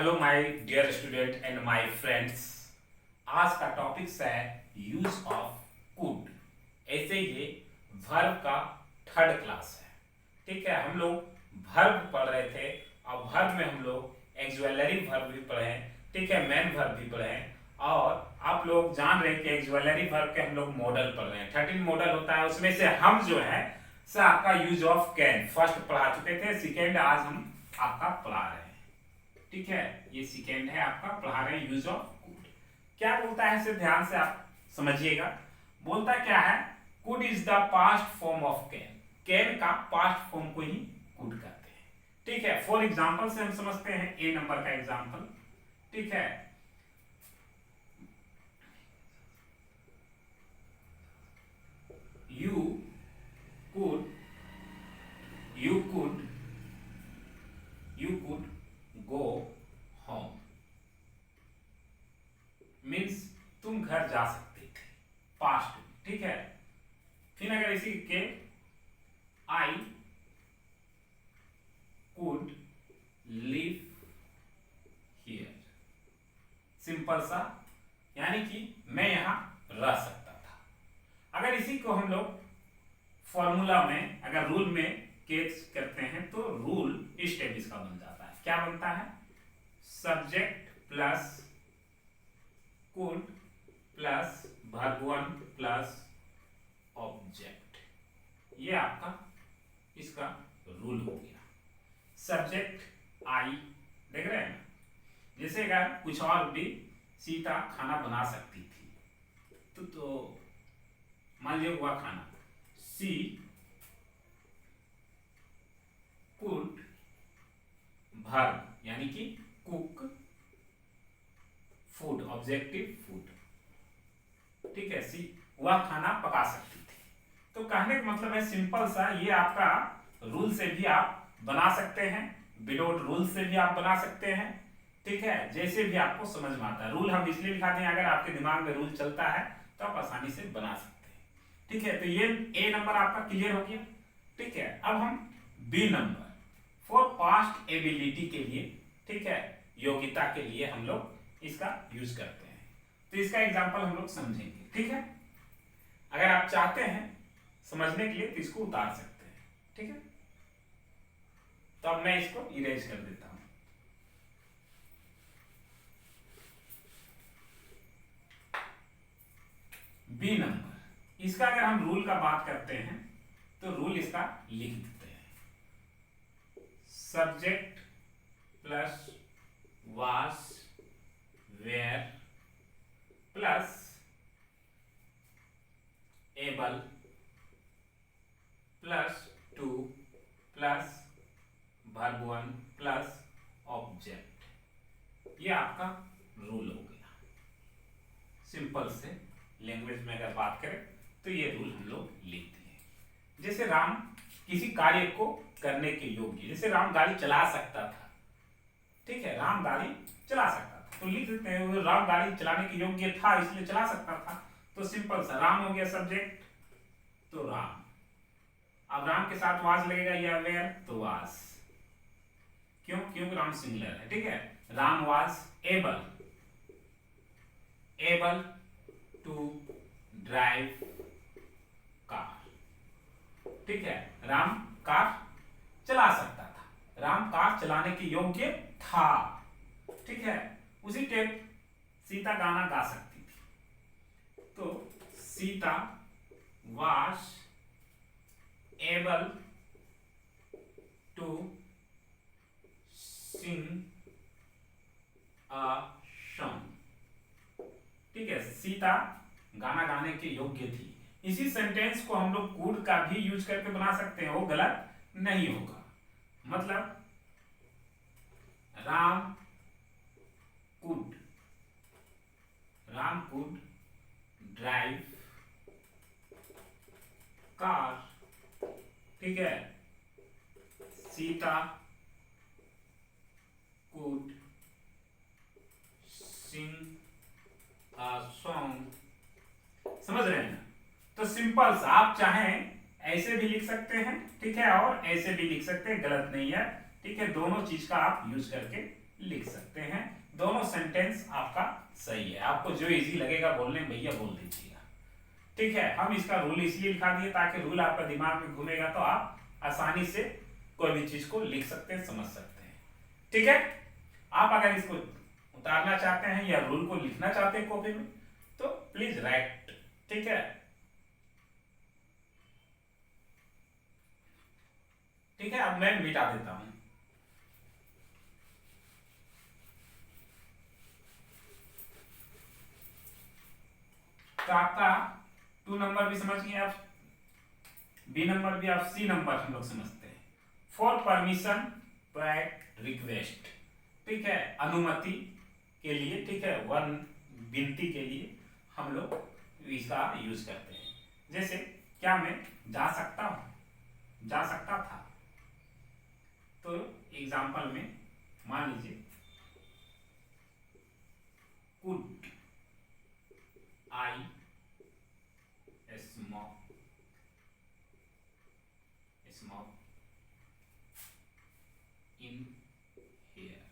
Hello my dear student and my friends. आज का topic है यूज ऑफ कुड। ऐसे ये वर्ब का थर्ड क्लास है। ठीक है, हम लोग वर्ब पढ़ रहे थे और वर्ब में हम लोग एक्सुअलरी वर्ब भी पढ़े हैं। ठीक है, मेन वर्ब भी पढ़े हैं और आप लोग जान रहे हैं कि एक्सुअलरी वर्ब के हम लोग मॉडल पढ़ रहे हैं। 13 मॉडल होता है, उसमें से हम जो है आपका यूज ऑफ कैन फर्स्ट पढ़ा चुके थे, सेकेंड आज हम आपका पढ़ा रहे हैं। ठीक है, ये सेकेंड है आपका, पढ़ा रहे हैं यूज ऑफ कुड। क्या बोलता है इसे ध्यान से आप समझिएगा। बोलता क्या है, could is the past form of can. Can का पास्ट फॉर्म को ही कुड कहते हैं। ठीक है, फॉर एग्जांपल से हम समझते हैं ए नंबर का एग्जांपल। ठीक है, you could go home means तुम घर जा सकते थे, पास्ट। ठीक है, फिर अगर इसी के I could live here, simple सा, यानी कि मैं यहां रह सकता था। अगर इसी को हम लोग फॉर्मूला में अगर रूल में केस करते हैं तो रूल इस टाइप इसका बन जाता है। क्या बनता है, subject plus could plus verb one plus object. ये आपका इसका रूल हो गया। सब्जेक्ट आई, देख रहे हैं ना, जैसे अगर कुछ और भी सीता खाना बना सकती थी तो मान लीजिए हुआ खाना, सी कुड वर्ब यानी कि कुक फूड, ऑब्जेक्टिव फूड। ठीक है, सी वह खाना पका सकती थी। तो कहने का मतलब है सिंपल सा, ये आपका रूल से भी आप बना सकते हैं, विदाउट रूल से भी आप बना सकते हैं। ठीक है, जैसे भी आपको समझ में आता है। रूल हम इसलिए दिखाते हैं, अगर आपके दिमाग में रूल चलता है तो आप आसानी से बना सकते हैं। ठीक है, तो ये ए नंबर आपका क्लियर हो गया। ठीक है, अब हम B number four past ability के लिए, ठीक है, योग्यता के लिए हम लोग इसका यूज करते हैं। तो इसका एग्जांपल हम लोग समझेंगे। ठीक है, अगर आप चाहते हैं समझने के लिए तो इसको उतार सकते हैं। ठीक है, तो अब मैं इसको इरेज कर देता हूं। बी नंबर, इसका अगर हम रूल का बात करते हैं तो रूल इसका लिख देते हैं, subject plus was were plus able plus to plus verb one plus object. ये आपका रूल हो गया। सिंपल से लैंग्वेज में अगर बात करें तो ये रूल हम लोग लिखते हैं। जैसे राम किसी कार्य को करने के योग्य, जैसे राम गाड़ी चला सकता था। ठीक है, राम गाड़ी चला सकता था तो लिख देते हैं राम गाड़ी चलाने के योग्य था, इसलिए चला सकता था। तो सिंपल सा राम हो गया सब्जेक्ट, तो राम। अब राम के साथ वाज लगेगा या वेयर, तो वाज। क्यों, क्योंकि राम सिंगुलर है। ठीक है, Ram was able to drive car. ठीक है, राम कार चला सकता था, राम कार चलाने के योग्य था। ठीक है, उसी टाइप सीता गाना गा सकती थी, तो Sita was able to sing a song. ठीक है, सीता गाना गाने के योग्य थी। इसी सेंटेंस को हम लोग कुड का भी यूज करके बना सकते हैं, वो गलत नहीं होगा। मतलब राम कुड ड्राइव कार। ठीक है, Sita could sing a song. समझ रहे हैं ना? तो सिंपल सा, आप चाहें ऐसे भी लिख सकते हैं, ठीक है, और ऐसे भी लिख सकते हैं, गलत नहीं है। ठीक है, दोनों चीज का आप यूज करके लिख सकते हैं। दोनों सेंटेंस आपका सही है, आपको जो इजी लगेगा बोलने में भैया बोल दीजिएगा। ठीक है, हम इसका रूल इसलिए लिखा दिए ताकि रूल आपका दिमाग में घूमेगा तो आप आसानी से कोई भी चीज को लिख सकते हैं, समझ सकते हैं। ठीक है, आप अगर इसको उतारना चाहते हैं या रूल को लिखना चाहते हैं कॉपी में तो प्लीज राइट। ठीक है, ठीक है, अब मैं मिटा देता हूं। तो आपका 2 नंबर भी समझ गए आप, बी नंबर भी आप, सी नंबर हम लोग समझते हैं। फॉर परमिशन बैक रिक्वेस्ट, ठीक है, अनुमति के लिए, ठीक है, वन विनती के लिए हम लोग इसका यूज करते हैं। जैसे क्या मैं जा सकता हूं, जा सकता था, तो एग्जाम्पल में मान लीजिए could I smoke in here,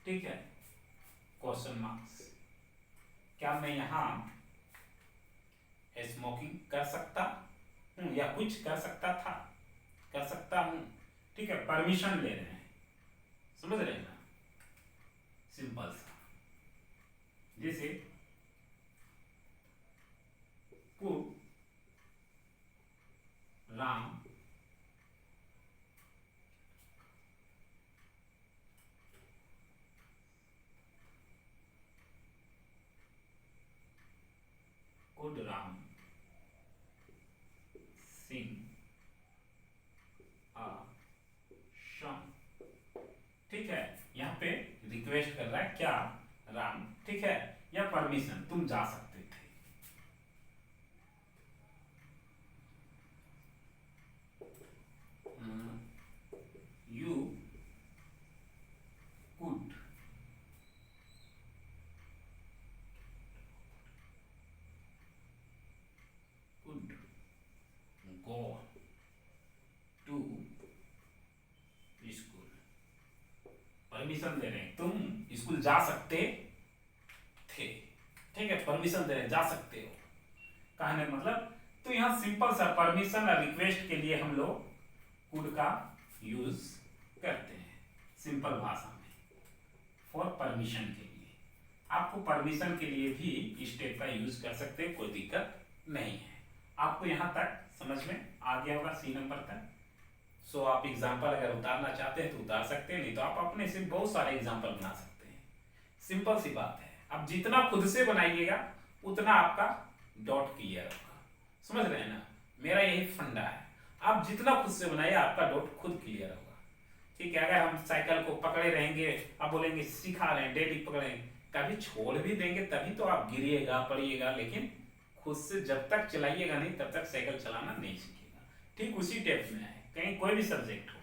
ठीक है, क्वेश्चन मार्क्स, क्या मैं यहां स्मोकिंग कर सकता हूं या कुछ कर सकता था, कर सकता हूं, ठीक है, परमिशन ले रहे हैं, समझ रहे हैं ना, सिंपल सा। जैसे could Ram could Ram Singh a song, ठीक है, यहाँ पे रिक्वेस्ट कर रहा है क्या, राम, ठीक है, या परमिशन, तुम जा सकते थे। You could could go to school, permission दे रहे हैं, तुम स्कूल जा सकते थे, ठीक है, परमिशन दे रहे हैं, जा सकते हो, कहने का मतलब। तो यहाँ सिंपल सा परमिशन और रिक्वेस्ट के लिए हम लोग कुड का यूज करते हैं सिंपल भाषा में, फॉर परमिशन के लिए। आपको परमिशन के लिए भी स्टेप का यूज कर सकते हैं, कोई दिक्कत नहीं है। आपको यहाँ तक समझ में आ गया होगा, सी नंबर तक। सो आप एग्जाम्पल अगर उतारना चाहते हैं तो उतार सकते हैं, नहीं तो आप अपने से बहुत सारे एग्जाम्पल बना सकते हैं। सिंपल सी बात है, अब जितना खुद से बनाइएगा उतना आपका डॉट क्लियर होगा, समझ रहे हैं ना, मेरा यही फंडा है। आप जितना खुद से बनाइए आपका डॉट खुद क्लियर होगा। ठीक है, अगर हम साइकिल को पकड़े रहेंगे, आप बोलेंगे सिखा रहे हैं डेली पकड़ेंगे, कभी छोड़ भी देंगे तभी तो आप गिरिएगा पड़िएगा, लेकिन खुद से जब तक चलाइएगा नहीं तब तक साइकिल चलाना नहीं सीखिएगा। ठीक उसी टाइप में है, कहीं कोई भी सब्जेक्ट हो,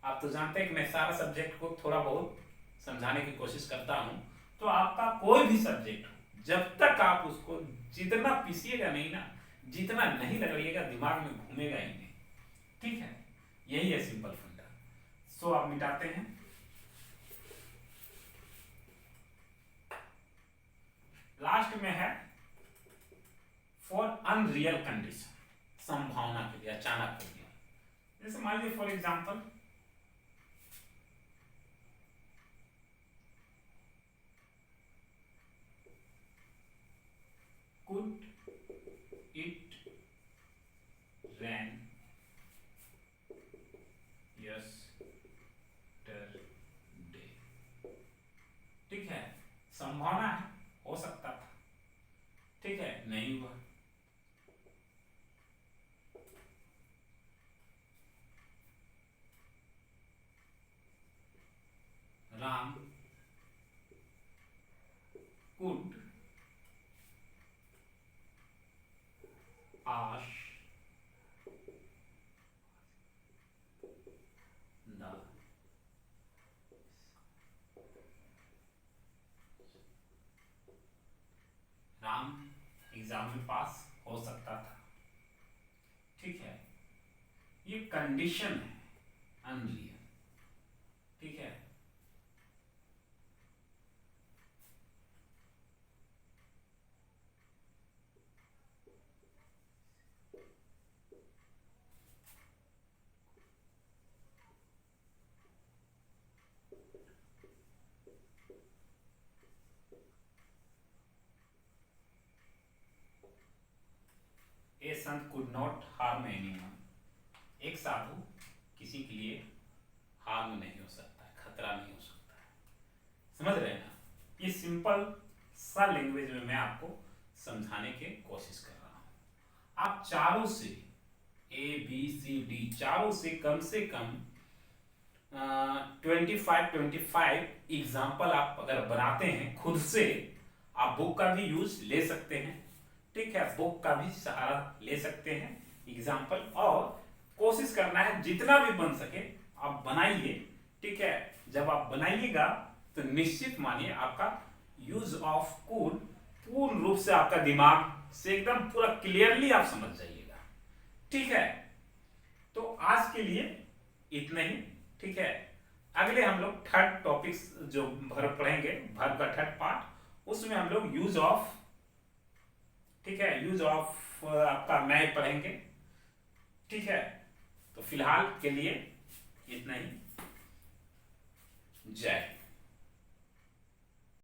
आप तो जानते हैं कि मैं सारा सब्जेक्ट को थोड़ा बहुत समझाने की कोशिश करता हूँ, तो आपका कोई भी सब्जेक्ट हो, जब तक आप उसको जितना पीसिएगा नहीं ना, जितना नहीं रगड़िएगा, दिमाग में घूमेगा ही नहीं। ठीक है, यही है सिंपल फंडा। सो आप मिटाते हैं। लास्ट में है फॉर अनरियल कंडीशन, संभावना के लिए, अचानक हो गया। जैसे मान लीजिए for example could it rain yesterday, ठीक है, संभावना है, हो सकता था, ठीक है, नहीं हुआ। Ram could ask the Ram exam में पास हो सकता था, ठीक है, ये कंडीशन है अनरियल, ठीक है, ए संत कुड नॉट हार्म एनीवन। एक साधु किसी के लिए हार्म नहीं हो सकता है, खतरा नहीं हो सकता है। समझ रहे हैं ना? ये सिंपल सा लैंग्वेज में मैं आपको समझाने की कोशिश कर रहा हूं। आप चारों से ABCD चारों से कम 25 एग्जाम्पल आप अगर बनाते हैं खुद से, आप बुक का भी यूज ले सकते हैं। ठीक है, बुक का भी सहारा ले सकते हैं एग्जाम्पल, और कोशिश करना है जितना भी बन सके आप बनाइए। ठीक है, जब आप बनाइएगा तो निश्चित मानिए आपका यूज ऑफ कुड पूर्ण रूप से आपका दिमाग से एकदम पूरा क्लियरली आप समझ जाइएगा। ठीक है, तो आज के लिए इतना ही। ठीक है, अगले हम लोग थर्ड टॉपिक्स जो वर्ब पढ़ेंगे, वर्ब का थर्ड पार्ट, उसमें हम लोग यूज ऑफ, ठीक है, यूज ऑफ आपका मैं पढ़ेंगे। ठीक है, तो फिलहाल के लिए इतना ही। जय हिंद।